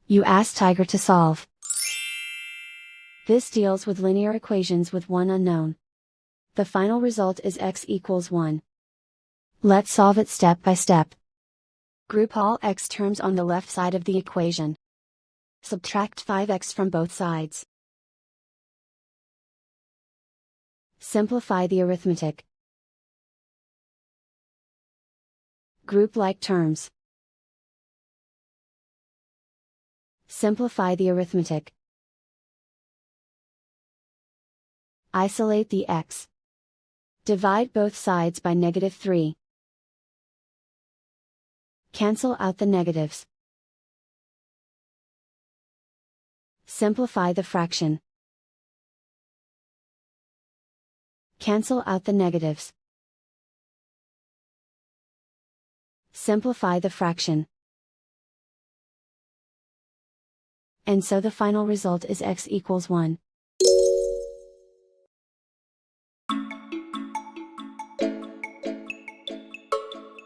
You ask Tiger to solve. This deals with linear equations with one unknown. The final result is x equals 1. Let's solve it step by step. Group all x terms on the left side of the equation. Subtract 5x from both sides. Simplify the arithmetic. Group like terms. Simplify the arithmetic. Isolate the x. Divide both sides by -3. Cancel out the negatives. Simplify the fraction. Cancel out the negatives. Simplify the fraction. And so the final result is x equals 1.